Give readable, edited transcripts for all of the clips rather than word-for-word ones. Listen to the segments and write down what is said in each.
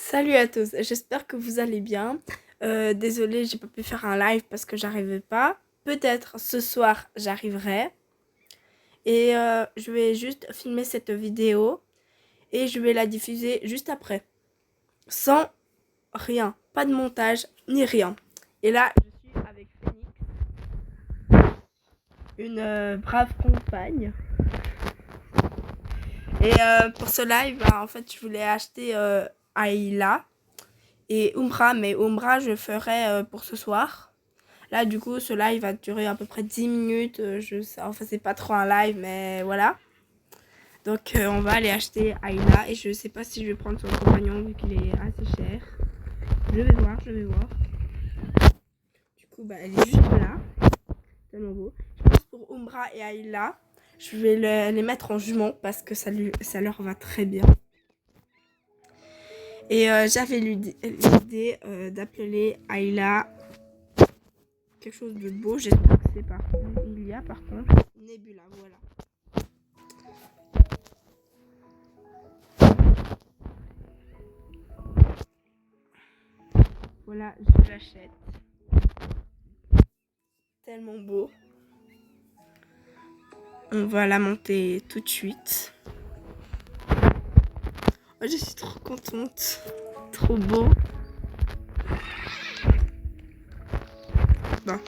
Salut à tous, j'espère que vous allez bien. Désolée, j'ai pas pu faire un live parce que j'arrivais pas. Peut-être ce soir j'arriverai. Et je vais juste filmer cette vidéo et je vais la diffuser juste après. Sans rien, pas de montage ni rien. Et là, je suis avec Phoenix, une brave compagne. Et pour ce live, en fait, je voulais acheter Ayla et Umbra, mais Umbra, je ferai pour ce soir. Là, du coup, ce live va durer à peu près 10 minutes. Enfin, c'est pas trop un live, mais voilà. Donc, on va aller acheter Ayla. Et je sais pas si je vais prendre son compagnon vu qu'il est assez cher. Je vais voir, je vais voir. Du coup, elle est juste là. Tellement beau. Je pense pour Umbra et Ayla, je vais les mettre en jument parce que ça leur va très bien. Et j'avais l'idée d'appeler Ayla quelque chose de beau. J'espère que c'est par il y a par contre Nebula, voilà. Voilà, je l'achète. Tellement beau. On va la monter tout de suite. Oh, je suis trop contente. Trop beau. Bon.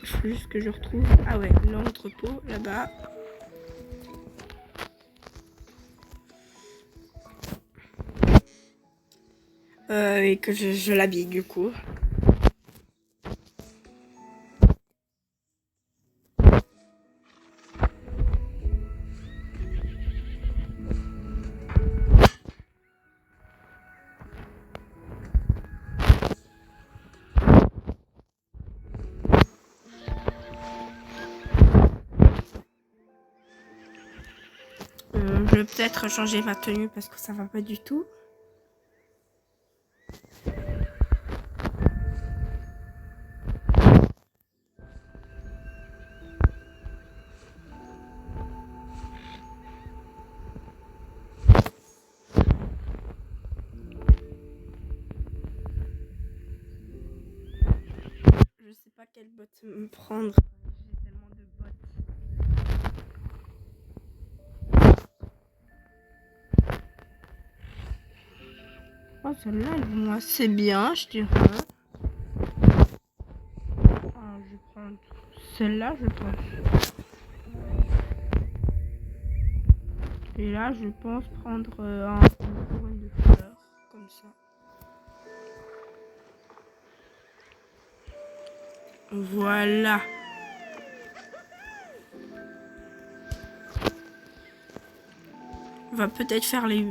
Il faut juste que je retrouve. Ah ouais, l'entrepôt là-bas. Et que je l'habille du coup. Je vais peut-être changer ma tenue parce que ça va pas du tout. Je sais pas quelle botte me prendre. J'ai tellement de bottes. Oh, celle-là, moi, c'est bien, je dirais. Ah, je vais prendre celle-là, je pense. Et là, je pense prendre une couronne de fleurs, comme ça. Voilà. On va peut-être faire les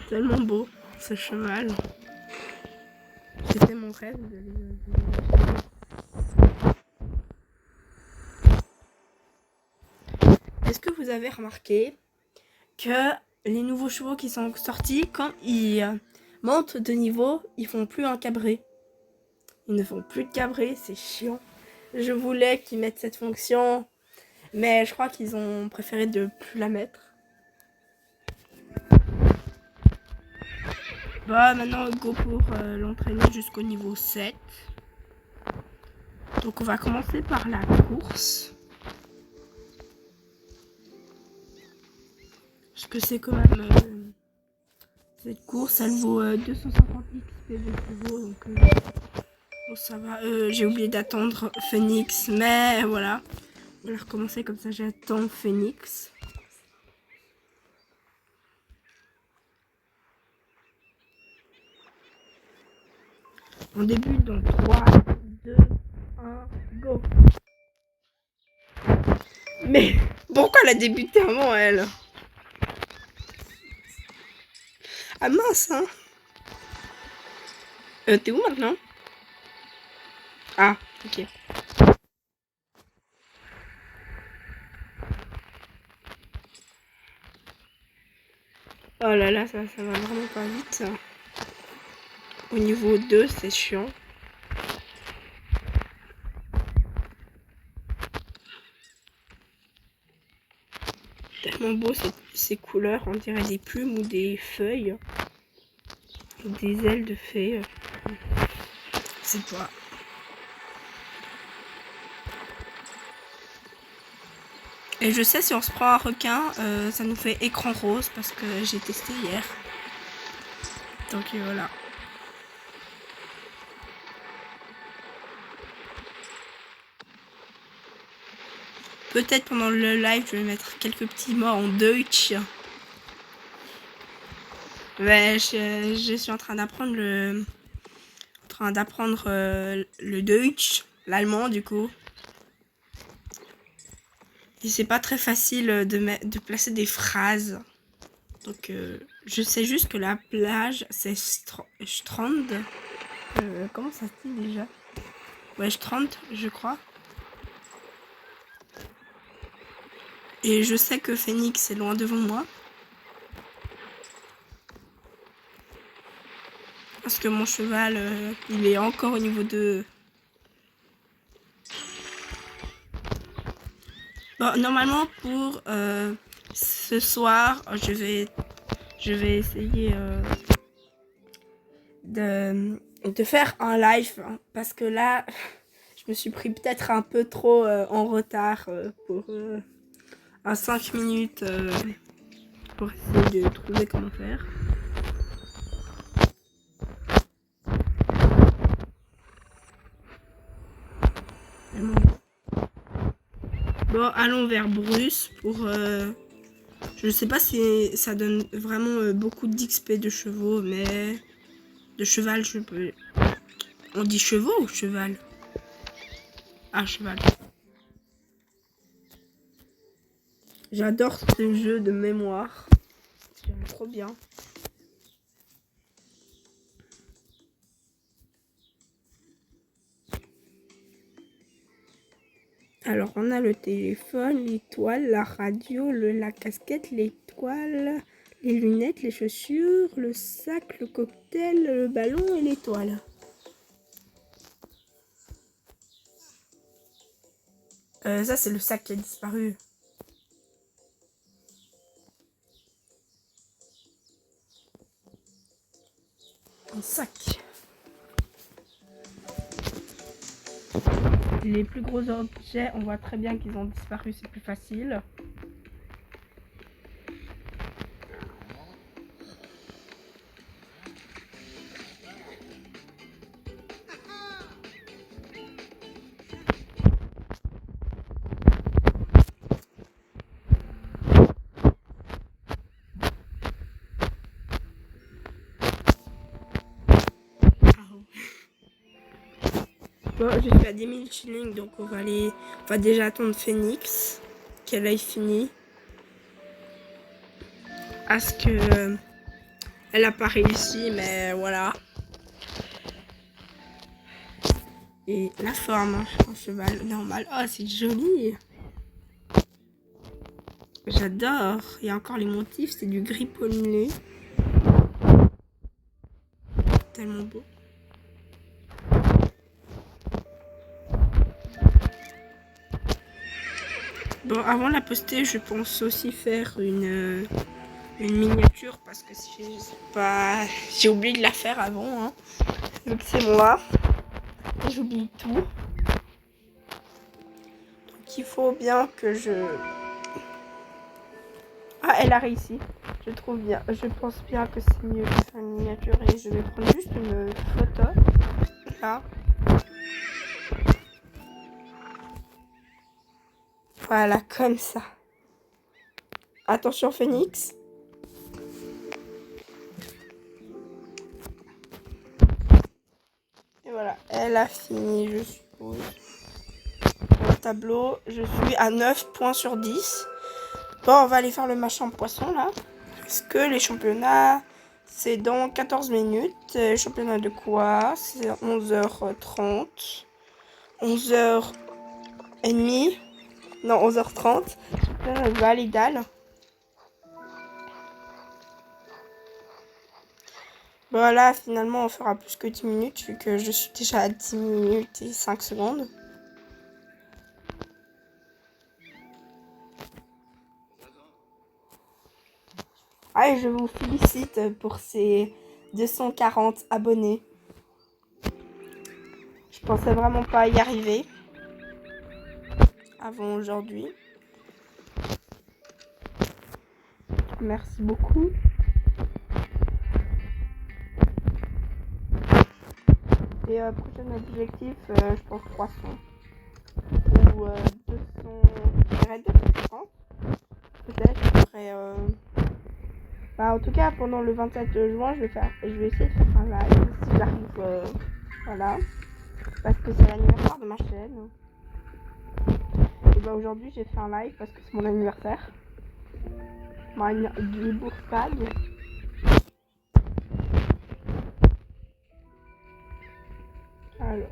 tellement beau, ce cheval. C'était mon rêve de les Est-ce que vous avez remarqué que les nouveaux chevaux qui sont sortis, quand ils montent de niveau, ils font plus un cabré. Ils ne font plus de cabré, c'est chiant. Je voulais qu'ils mettent cette fonction, mais je crois qu'ils ont préféré de plus la mettre. Bah maintenant go pour l'entraîner jusqu'au niveau 7. Donc on va commencer par la course. Parce que c'est quand même cette course, elle vaut 250 XP de chevaux, donc bon, ça va. J'ai oublié d'attendre Phoenix, mais voilà. On va recommencer comme ça, j'attends Phoenix. On débute dans 3, 2, 1, go. Mais pourquoi elle a débuté avant elle? Ah mince, hein. T'es où maintenant? Ah, ok. Oh là là, là, ça va vraiment pas vite. Au niveau 2, c'est chiant. Tellement beau ces couleurs, on dirait des plumes ou des feuilles. Ou des ailes de fées. Je sais pas. Et je sais, si on se prend un requin, ça nous fait écran rose parce que j'ai testé hier. Donc voilà. Peut-être pendant le live, je vais mettre quelques petits mots en Deutsch. Ouais, je suis en train d'apprendre le Deutsch, l'allemand du coup. Et c'est pas très facile de placer des phrases. Donc je sais juste que la plage c'est Strand. Comment ça se dit déjà? Ouais, Strand, je crois. Et je sais que Phoenix est loin devant moi. Parce que mon cheval, il est encore au niveau 2. Bon, normalement pour ce soir, je vais essayer de faire un live. Hein, parce que là, je me suis pris peut-être un peu trop en retard pour un 5 minutes pour essayer de trouver comment faire. Bon, allons vers Bruce pour... je ne sais pas si ça donne vraiment beaucoup d'XP de chevaux, mais... De cheval, je peux... On dit chevaux ou cheval? Ah, cheval. J'adore ce jeu de mémoire. J'aime trop bien. Alors, on a le téléphone, l'étoile, la radio, la casquette, l'étoile, les lunettes, les chaussures, le sac, le cocktail, le ballon et l'étoile. Ça, c'est le sac qui a disparu. Un sac. Les plus gros objets, on voit très bien qu'ils ont disparu, c'est plus facile. Bon, je suis à 10 000 shillings, donc on va déjà attendre Phoenix, qu'elle aille fini. À ce que elle a pas réussi, mais voilà. Et la forme, un cheval normal. Oh, c'est joli. J'adore. Il y a encore les motifs, c'est du gris pollué. Tellement beau. Bon, avant de la poster, je pense aussi faire une miniature parce que j'ai oublié de la faire avant. Hein. Donc c'est moi. J'oublie tout. Donc il faut bien que je... Ah, elle a réussi. Je trouve bien. Je pense bien que c'est mieux de faire une miniature et je vais prendre juste une photo. Là. Voilà, comme ça. Attention, Phoenix. Et voilà, elle a fini, je suppose. Pour le tableau, je suis à 9 points sur 10. Bon, on va aller faire le machin poisson, là. Parce que les championnats, c'est dans 14 minutes. Les championnats de quoi? C'est 11h30. 11h30. Non, 11h30. Validal. Voilà, finalement, on fera plus que 10 minutes, vu que je suis déjà à 10 minutes et 5 secondes. Ah, et je vous félicite pour ces 240 abonnés. Je pensais vraiment pas y arriver avant aujourd'hui. Merci beaucoup. Et prochain objectif, je pense 300. Ou 200, je dirais 250. Peut-être, je ferai... Bah, en tout cas, pendant le 27 juin, je vais essayer de faire un live, si j'arrive, voilà. Parce que c'est l'anniversaire de ma chaîne. Et bah aujourd'hui, j'ai fait un live parce que c'est mon anniversaire. Du Bourstag. Alors,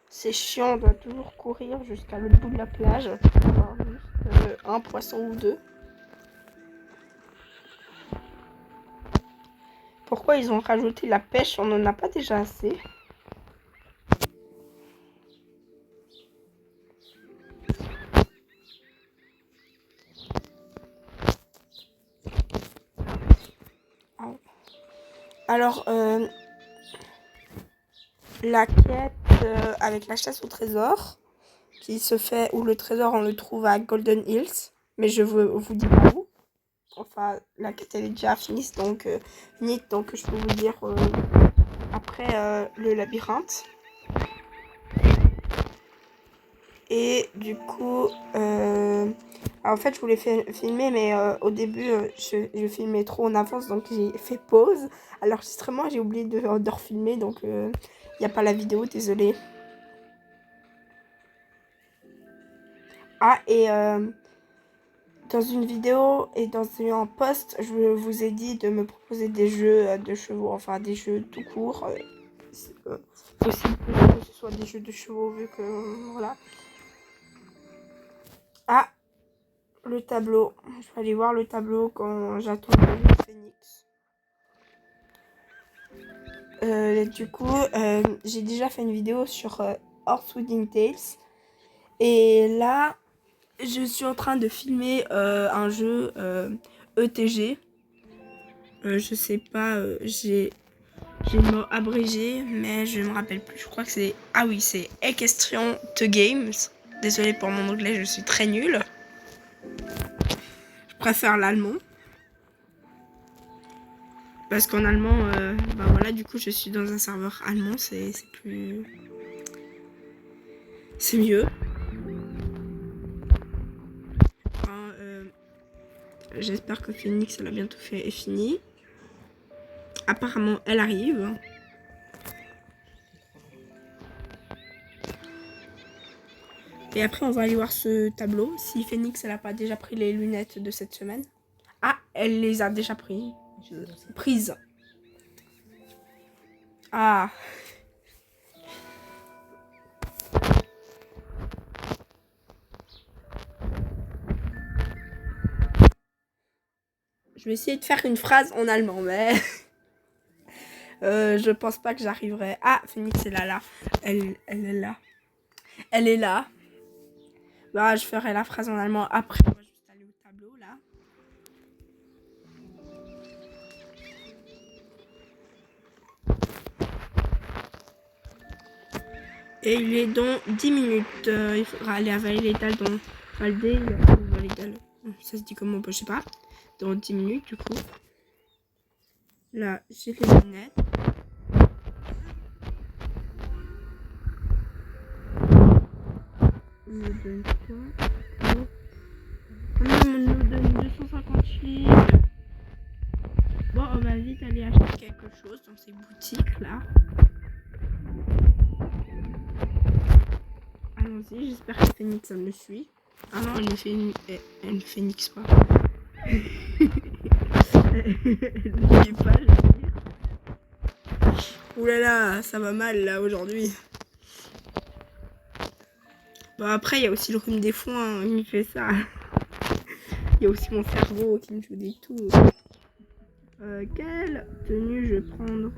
c'est chiant, on doit toujours courir jusqu'à l'autre bout de la plage pour avoir juste un poisson ou deux. Pourquoi ils ont rajouté la pêche? On n'en a pas déjà assez. Alors, la quête avec la chasse au trésor qui se fait, où le trésor on le trouve à Golden Hills, mais je vous dis pas où. Enfin, la quête elle est déjà finie, donc je peux vous dire après le labyrinthe. Et du coup, en fait, je voulais filmer, mais au début, je filmais trop en avance, donc j'ai fait pause. À l'enregistrement, j'ai oublié de refilmer, donc il n'y a pas la vidéo, désolée. Ah, et dans une vidéo et dans un post, je vous ai dit de me proposer des jeux de chevaux, enfin des jeux tout court. Possible que ce soit des jeux de chevaux, vu que voilà. Ah, le tableau. Je vais aller voir le tableau quand j'attends le phénix. Du coup, j'ai déjà fait une vidéo sur Horsewood Tales. Et là, je suis en train de filmer un jeu ETG. Je sais pas, j'ai le mot abrégé, mais je me rappelle plus. Je crois que c'est... Ah oui, c'est Equestrian The Games. Désolée pour mon anglais, je suis très nulle. Je préfère l'allemand. Parce qu'en allemand, bah voilà, du coup, je suis dans un serveur allemand, c'est plus... C'est mieux. Enfin, j'espère que Phoenix, elle a bientôt fait et fini. Apparemment, elle arrive. Et après, on va aller voir ce tableau. Si Phoenix, elle a pas déjà pris les lunettes de cette semaine. Ah, elle les a déjà prises. Ah. Je vais essayer de faire une phrase en allemand, mais... je pense pas que j'arriverai. Ah, Phoenix, elle est là. Elle est là. Elle est là. Bah, je ferai la phrase en allemand après. On va juste aller au tableau, là. Et il est dans 10 minutes. Il faudra aller à Valley-les-Dalles dans Valdé. Ça se dit comment? Je sais pas. Dans 10 minutes, du coup. Là, j'ai les lunettes. On me donne quoi? Oh non, on nous donne 250 livres. Bon, on va vite aller acheter quelque chose dans ces boutiques là. Allons-y, j'espère que Phoenix elle me suit. Ah non, elle ne Phoenix pas. Elle ne suit pas, je veux dire. Oulala, ça va mal là aujourd'hui. Bon, après, il y a aussi le rhume des foins, il me fait ça. Il y a aussi mon cerveau qui me joue des tours. Quelle tenue je vais prendre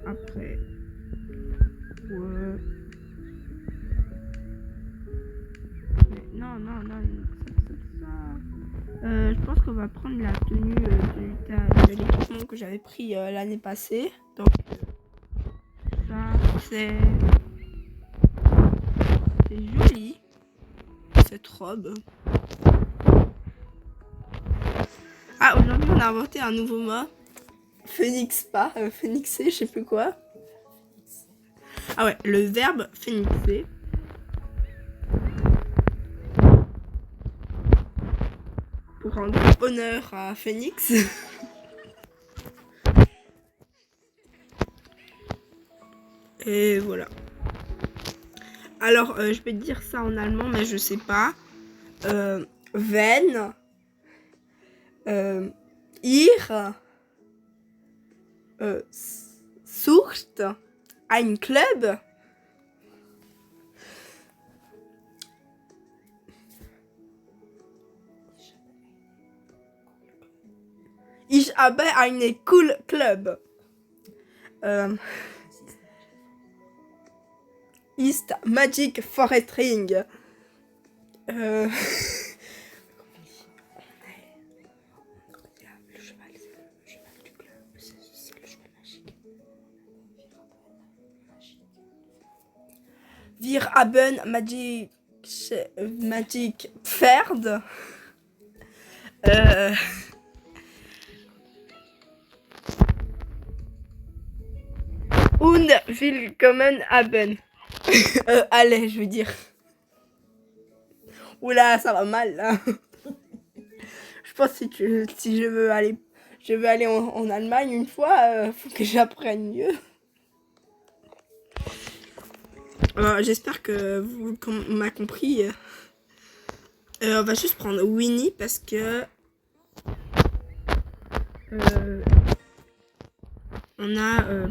après? Non, je pense qu'on va prendre la tenue de l'équipement que j'avais pris l'année passée. Donc, ça, c'est joli, cette robe. Ah, aujourd'hui, on a inventé un nouveau mot. Phoenix pas, phoenixer, je sais plus quoi. Ah ouais, le verbe phoenixer. Pour rendre honneur à Phoenix. Et voilà. Alors, je vais dire ça en allemand, mais je sais pas. Wenn ihr sucht ein Club. Ich habe einen cool Club. Ist Magic Forest Ring. Wir haben Magic Pferd. Und willkommen haben. Allez, je veux dire. Oula, ça va mal là. Je pense que si je veux aller en Allemagne une fois, faut que j'apprenne mieux. J'espère que on m'a compris. On va juste prendre Winnie parce que on a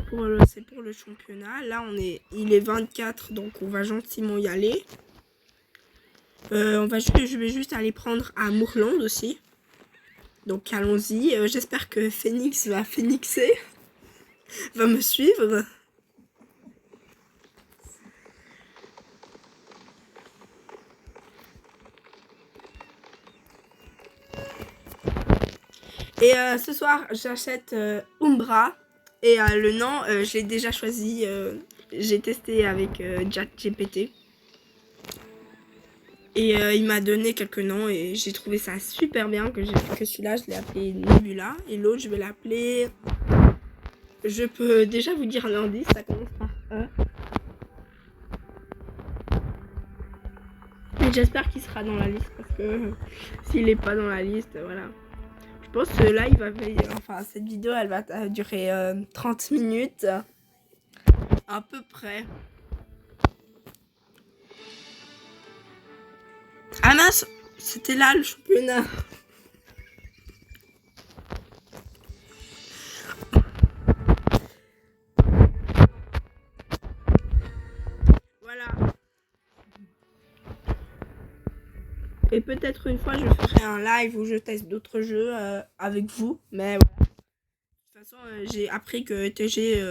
c'est pour le championnat. Là il est 24, donc on va gentiment y aller. Je vais juste aller prendre à Moorland aussi. Donc allons-y. J'espère que Phoenix va phoenixer, va me suivre. Et ce soir, j'achète Umbra. Et le nom, je l'ai déjà choisi. J'ai testé avec ChatGPT. Et il m'a donné quelques noms et j'ai trouvé ça super bien que celui-là, je l'ai appelé Nebula. Et l'autre, je vais l'appeler... Je peux déjà vous dire l'indice, ça commence par E. Et j'espère qu'il sera dans la liste parce que s'il n'est pas dans la liste, voilà. Je pense que là, cette vidéo, elle va durer 30 minutes. À peu près. Ah mince, c'était là le championnat. Voilà. Et peut-être une fois, je ferai un live où je teste d'autres jeux avec vous. Mais voilà. De toute façon, j'ai appris que TG,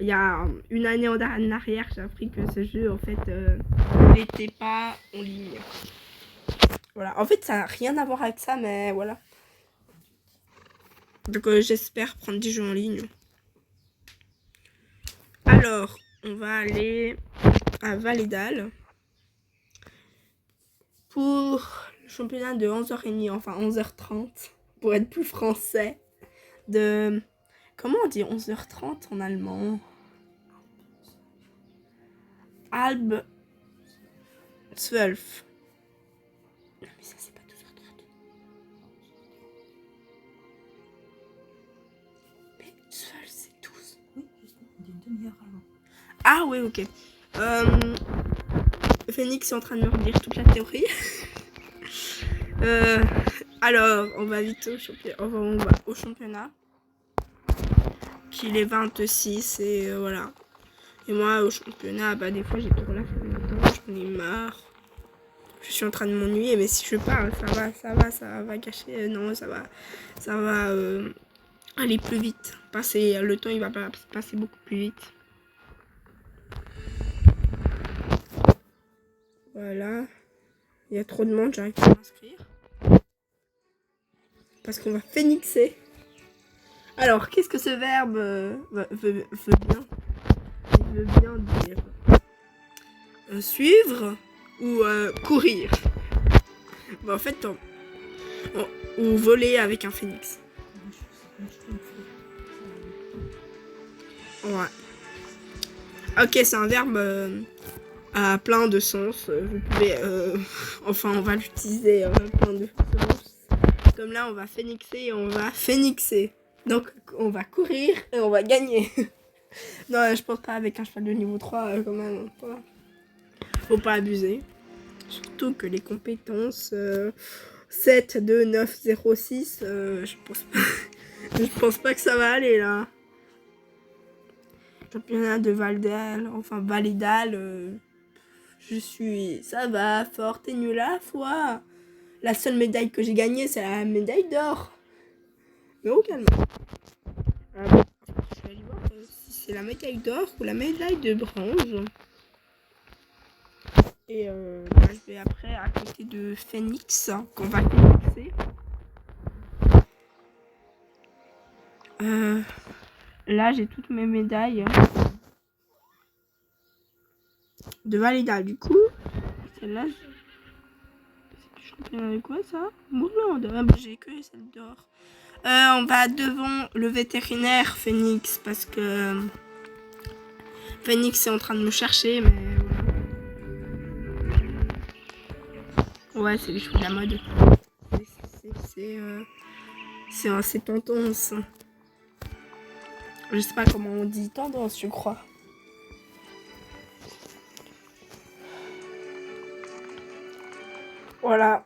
il y a une année en arrière, j'ai appris que ce jeu, en fait, n'était pas en ligne. Voilà. En fait, ça n'a rien à voir avec ça, mais voilà. Donc, j'espère prendre des jeux en ligne. Alors, on va aller à Valédal pour le championnat de 11h30, enfin 11h30, pour être plus français. Comment on dit 11h30 en allemand? Halb 12. Non, mais ça, c'est pas 12h30. Mais 12, c'est 12. Oui, justement, on dit une demi-heure avant. Ah, ouais, ok. Phoenix est en train de me redire toute la théorie. Alors, on va vite au championnat. On va au championnat. Qu'il est 26 et voilà. Et moi, au championnat, bah des fois j'ai trop la flemme maintenant, j'en ai marre. Je suis en train de m'ennuyer, mais si je pars, ça va gâcher. Non, ça va aller plus vite. Le temps, il va passer beaucoup plus vite. Voilà. Il y a trop de monde, j'arrive pas à m'inscrire. Parce qu'on va phénixer. Alors, qu'est-ce que ce verbe veut bien? Il veut bien dire suivre ou courir. Bon, en fait, ou voler avec un phénix. Ouais. Ok, c'est un verbe à plein de sens. Vous pouvez... enfin, on va l'utiliser plein de sens. Comme là, on va phénixer et on va phénixer. Donc, on va courir et on va gagner. Non, je pense pas avec un cheval de niveau 3 quand même. Faut pas abuser. Surtout que les compétences 7, 2, 9, 0, 6, je pense pas que ça va aller là. Championnat de Valdal, enfin Validal, ça va, fort et nul à la fois. La seule médaille que j'ai gagnée, c'est la médaille d'or. Mais au calme. Je vais aller voir si c'est la médaille d'or ou la médaille de bronze. Et je vais après à côté de Phoenix, qu'on va phénixer. Là, j'ai toutes mes médailles de Valida. Du coup, celle-là, c'est du championnat de quoi ça? Mourlande. J'ai que celle d'or. On va devant le vétérinaire Phoenix parce que Phoenix est en train de me chercher, mais ouais, c'est les cheveux de la mode. C'est tendance. Je sais pas comment on dit tendance, je crois. Voilà.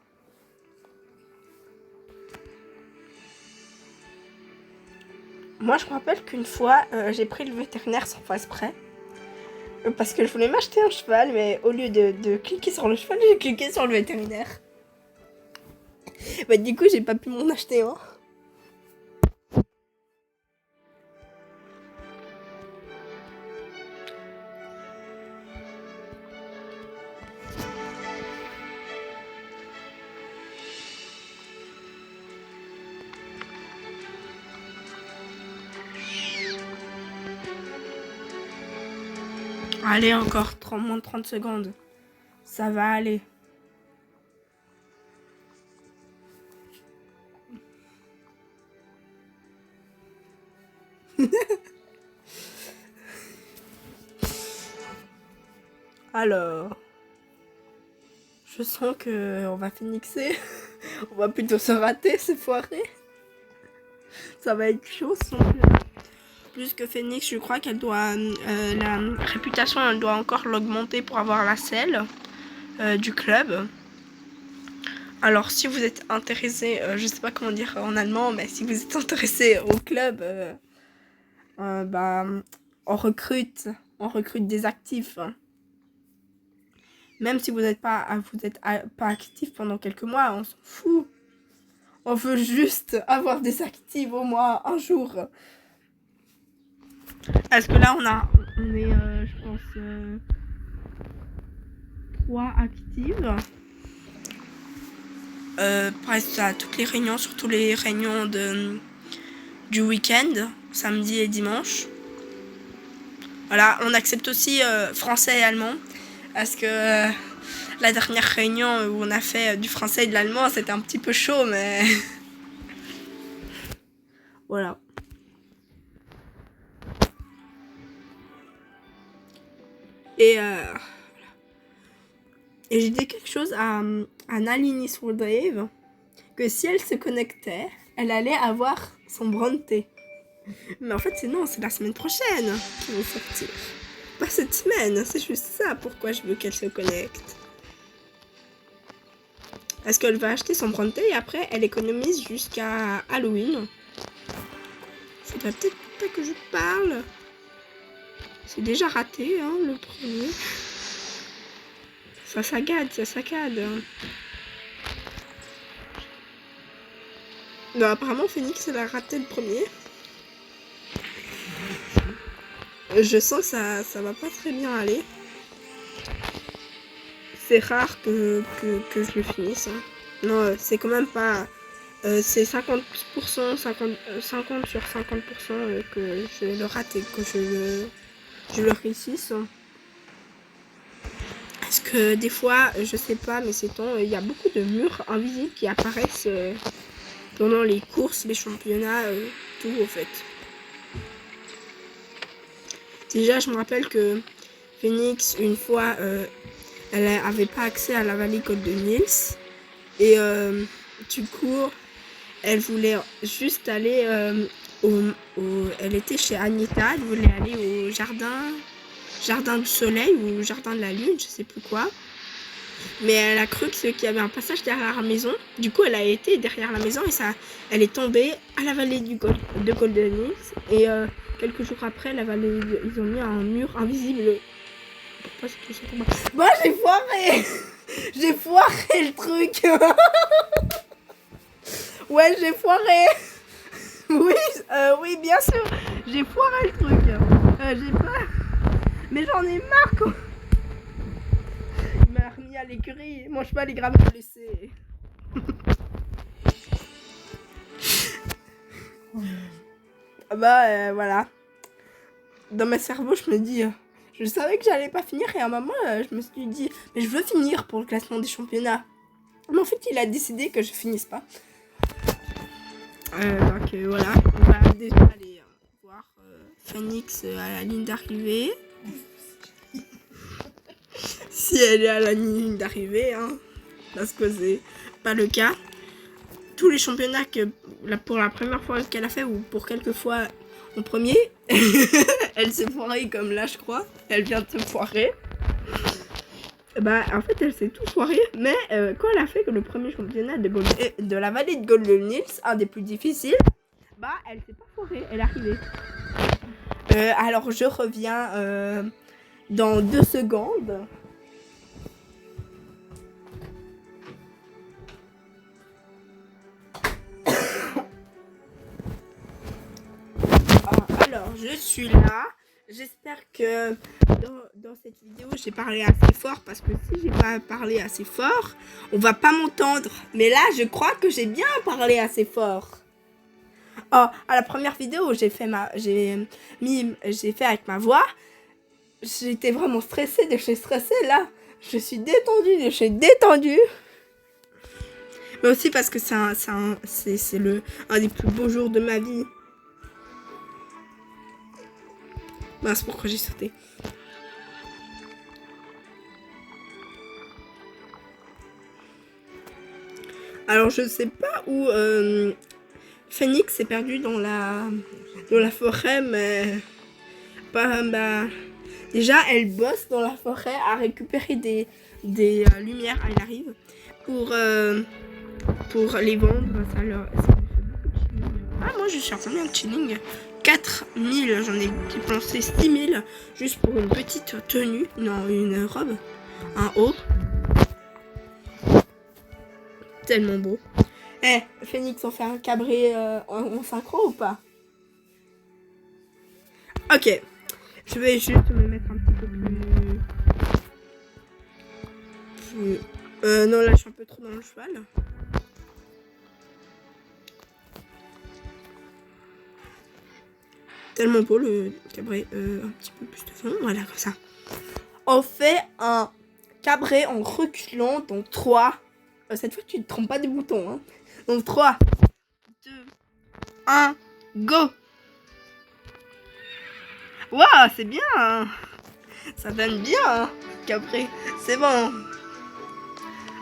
Moi, je me rappelle qu'une fois, j'ai pris le vétérinaire sans faire exprès. Parce que je voulais m'acheter un cheval, mais au lieu de cliquer sur le cheval, j'ai cliqué sur le vétérinaire. Bah, du coup, j'ai pas pu m'en acheter un. Allez, encore moins de 30 secondes. Ça va aller. Alors, je sens que on va phénixer. On va plutôt se rater, se foirer. Ça va être chaud, son plus que Phoenix, je crois qu'elle doit la réputation, elle doit encore l'augmenter pour avoir la selle du club. Alors si vous êtes intéressé, je sais pas comment dire en allemand, mais si vous êtes intéressé au club, on recrute des actifs. Même si vous n'êtes pas actif pendant quelques mois, on s'en fout. On veut juste avoir des actifs au moins un jour. Parce que là, on est, je pense, 3 actives. Presque à toutes les réunions, surtout les réunions du week-end, samedi et dimanche. Voilà, on accepte aussi français et allemand. Parce que la dernière réunion où on a fait du français et de l'allemand, c'était un petit peu chaud, mais... Voilà. Et j'ai dit quelque chose à Nalini Swordave, que si elle se connectait, elle allait avoir son Bronte. Mais en fait, c'est la semaine prochaine qu'ils vont sortir. Pas cette semaine, c'est juste ça pourquoi je veux qu'elle se connecte. Parce qu'elle va acheter son Bronte et après, elle économise jusqu'à Halloween. Faudrait peut-être pas que je parle. C'est déjà raté, hein, le premier. Ça saccade. Non, apparemment, Phoenix, elle a raté le premier. Je sens que ça va pas très bien aller. C'est rare que je le finisse. Hein. Non, c'est quand même pas... c'est 50%, 50 sur 50% que je le rate et que je le réussisse. Parce que des fois, je sais pas, mais c'est temps, il y a beaucoup de murs invisibles qui apparaissent pendant les courses, les championnats, tout au fait. Déjà, je me rappelle que Phoenix, une fois, elle avait pas accès à la vallée Golden Hills. Et du coup, elle voulait juste aller elle était chez Anita, elle voulait aller au jardin du soleil ou jardin de la lune, je sais plus quoi. Mais elle a cru qu'il y avait un passage derrière la maison. Du coup, elle a été derrière la maison et elle est tombée à la vallée de Golden Hills. Et quelques jours après, ils ont mis un mur invisible. Bon, j'ai foiré. J'ai foiré le truc. Ouais, j'ai foiré. Oui, bien sûr. J'ai foiré le truc. J'ai pas... Mais j'en ai marre, quoi. Il m'a remis à l'écurie. Mon cheval est grave blessé. Voilà. Dans mon cerveau, je me dis... je savais que j'allais pas finir et à un moment, je me suis dit... Mais je veux finir pour le classement des championnats. Mais en fait, il a décidé que je finisse pas. Donc voilà, on va déjà aller voir Phoenix à la ligne d'arrivée. Si elle est à la ligne d'arrivée, hein, parce que c'est pas le cas. Tous les championnats pour la première fois qu'elle a fait ou pour quelques fois en premier, elle s'est foirée comme là, je crois. Elle vient de se foirer. En fait, elle s'est tout foirée, mais quand elle a fait le premier championnat de la vallée de Golden Hills, un des plus difficiles, elle s'est pas foirée, elle est arrivée. Alors, je reviens dans 2 secondes. Alors, je suis là. J'espère que dans cette vidéo, j'ai parlé assez fort parce que si j'ai pas parlé assez fort, on va pas m'entendre. Mais là, je crois que j'ai bien parlé assez fort. Oh, à la première vidéo, j'ai fait avec ma voix. J'étais vraiment stressée de chez stressée. Là, je suis détendue de chez détendue. Mais aussi parce que c'est un des plus beaux jours de ma vie. C'est pourquoi j'ai sauté. Alors, je sais pas où Phoenix s'est perdu dans la forêt, mais déjà, elle bosse dans la forêt à récupérer des lumières, elle arrive, pour les vendre. Ça lui fait beaucoup de chilling. Moi, je suis en combien de chilling 4000, j'en ai dépensé 6000 juste pour une petite tenue, non, une robe, un haut. Tellement beau. Phoenix, on fait un cabré en synchro ou pas? Ok. Je vais juste me mettre un petit peu plus... non, là, je suis un peu trop dans le cheval. Tellement beau le cabré. Un petit peu plus de fond. Voilà, comme ça. On fait un cabré en reculant dans 3. Cette fois, tu ne te trompes pas des boutons. Hein. Donc 3, 2, 1, go! Waouh, c'est bien! Hein. Ça donne bien, hein, cabré. C'est bon.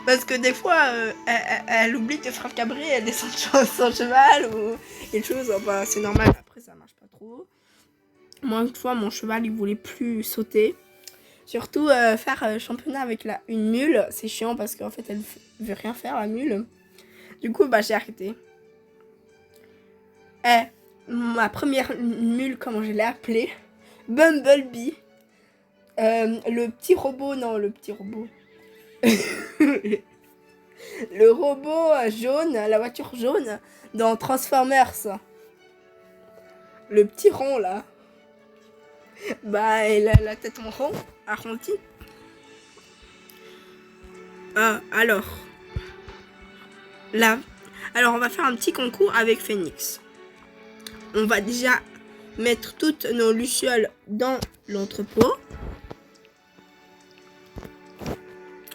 Parce que des fois, elle oublie de faire le cabré, elle descend de son cheval ou quelque chose. C'est normal. Après, ça marche pas trop. Moi, une fois, mon cheval, il voulait plus sauter. Surtout, faire championnat avec une mule, c'est chiant parce qu'en fait, elle veut rien faire, la mule. Du coup, j'ai arrêté. Ma première mule, comment je l'ai appelée? Bumblebee. Le petit robot. Le robot jaune, la voiture jaune dans Transformers. Le petit rond là. Bah, elle a la tête en rond, arrondie. Alors, là, alors on va faire un petit concours avec Phoenix. On va déjà mettre toutes nos lucioles dans l'entrepôt.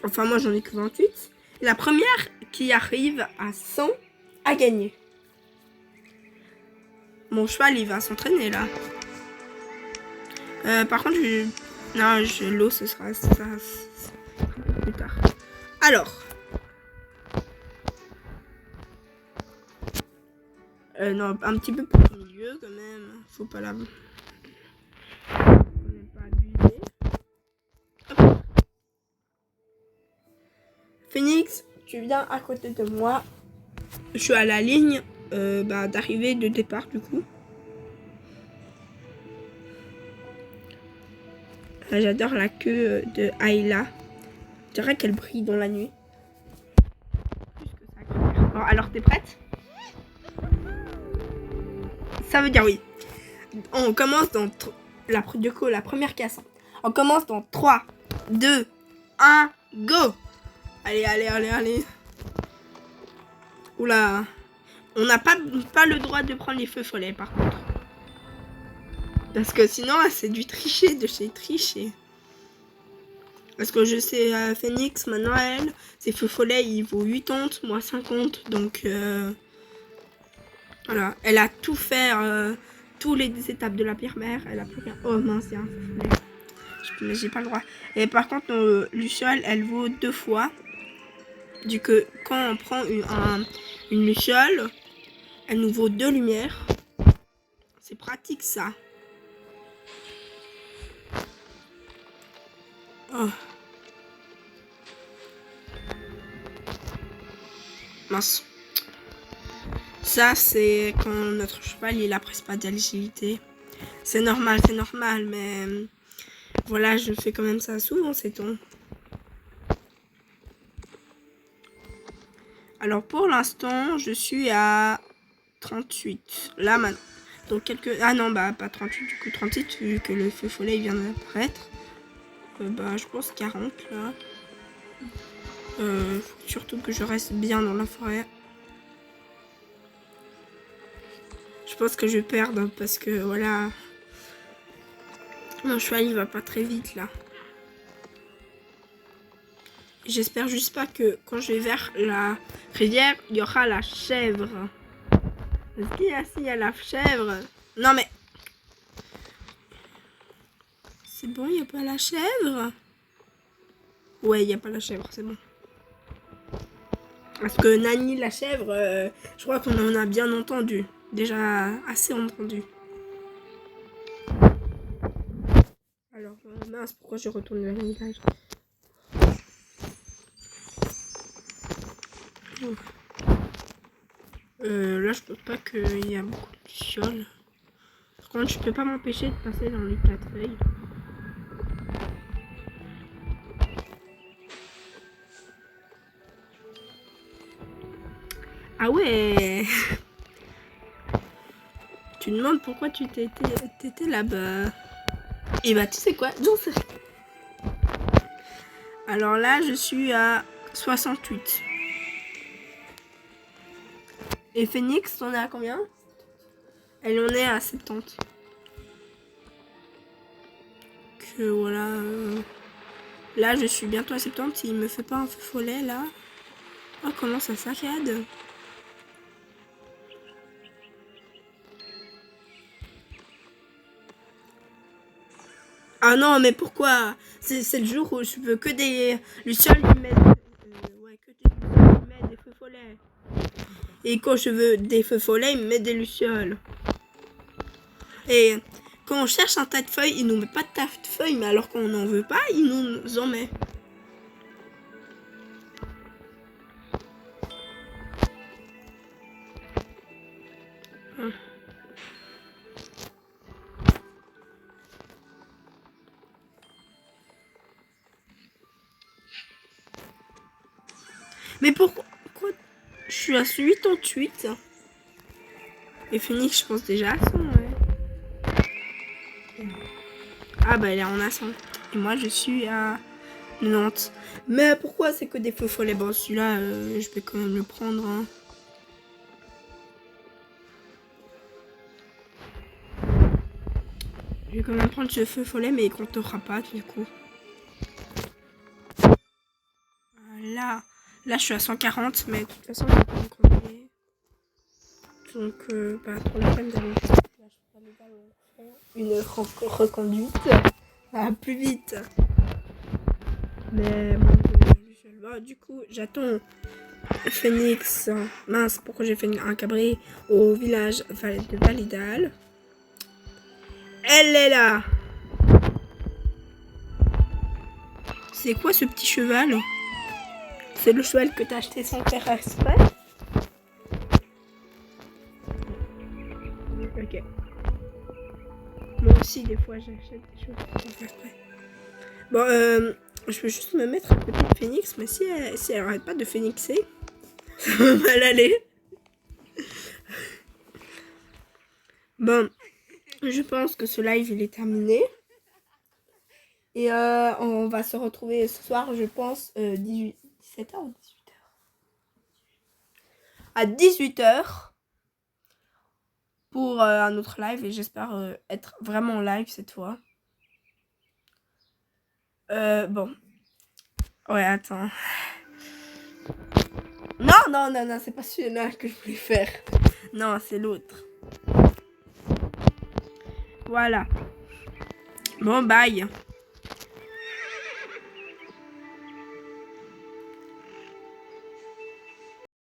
Enfin, moi j'en ai que 28. La première qui arrive à 100 a gagné. Mon cheval, il va s'entraîner là. Par contre, non, l'eau, ce sera ça plus tard. Alors. Non, un petit peu pour le milieu quand même. Faut pas la... pas abuser. Hop. Phoenix, tu viens à côté de moi. Je suis à la ligne d'arrivée de départ du coup. J'adore la queue de Ayla. Je dirais qu'elle brille dans la nuit. Plus que ça. Bon, alors t'es prête? Ça veut dire oui. On commence dans la première casse. On commence dans 3, 2, 1, go! Allez. Oula. On n'a pas le droit de prendre les feux follets par contre. Parce que sinon, c'est du tricher de chez tricher. Parce que je sais, Phoenix, maintenant, elle, ses feux follets, il vaut 80, moi 50. Donc, voilà. Elle a tout fait, toutes les étapes de la pierre-mère. Elle a plus rien. Oh mince, il y a un feu follet. J'ai pas le droit. Et par contre, Luciole, elle vaut 2 fois. Du coup, quand on prend une Luciole, elle nous vaut 2 lumières. C'est pratique ça. Oh. Mince. Ça, c'est quand notre cheval, il a presque pas d'agilité. C'est normal, mais voilà, je fais quand même ça souvent, c'est tout. Alors, pour l'instant, je suis à 38. Là, maintenant. Donc, ah non, bah, pas 38, du coup, 38, vu que le feu follet vient d'apparaître. Je pense 40, là. Faut surtout que je reste bien dans la forêt. Je pense que je vais perdre parce que, voilà. Mon cheval, il va pas très vite, là. J'espère juste pas que quand je vais vers la rivière, il y aura la chèvre. Est-ce qu'il y a la chèvre? Non, mais... C'est bon, il n'y a pas la chèvre? Ouais, il n'y a pas la chèvre, c'est bon. Parce que Nani, la chèvre, je crois qu'on en a bien entendu. Déjà assez entendu. Alors, mince, pourquoi je retourne vers le village? Là, je pense pas qu'il y a beaucoup de lucioles. Par contre, je peux pas m'empêcher de passer dans les 4 feuilles. Ah ouais. Tu demandes pourquoi tu t'étais là-bas. Et bah, tu sais quoi? J'en sais rien. Alors là, je suis à 68. Et Phoenix, t'en es à combien? Elle en est à 70. Que voilà. Là, je suis bientôt à 70. S'il me fait pas un feu follet, là. Oh, comment ça saccade. Ah non, mais pourquoi? C'est le jour où je veux que des lucioles qui mettent... ouais, que des lucioles qui mettent des feux follets. Et quand je veux des feux follets, ils me mettent des lucioles. Et quand on cherche un tas de feuilles, ils nous mettent pas de tas de feuilles, mais alors qu'on n'en veut pas, ils nous en mettent. Mais pourquoi je suis à 88? Et Phoenix, je pense déjà à 100, ouais. Ah bah elle est en ascendant. Et moi je suis à 90. Mais pourquoi c'est que des feux follets? Bon celui-là je vais quand même le prendre. Hein. Je vais quand même prendre ce feu follet mais il comptera pas du coup. Voilà. Là je suis à 140 mais de toute façon je vais pas me compter. Donc pas trop le peine d'aller une reconduite. Ah, plus vite. Mais bon, du coup, j'attends Phoenix. Mince, pourquoi j'ai fait un cabri au village de Validal. Elle est là. C'est quoi ce petit cheval? C'est le cheval que t'as acheté sans faire exprès? Ok. Moi aussi, des fois, j'achète des choses sans faire exprès. Bon, je peux juste me mettre à côté de Phoenix, mais si elle arrête pas de phoenixer, ça va mal aller. Bon, je pense que ce live, il est terminé. Et on va se retrouver ce soir, je pense, 17h ou 18h. À 18h pour un autre live. Et j'espère être vraiment live cette fois. Bon. Ouais, attends. Non, c'est pas celui-là que je voulais faire. Non, c'est l'autre. Voilà. Bon, bye.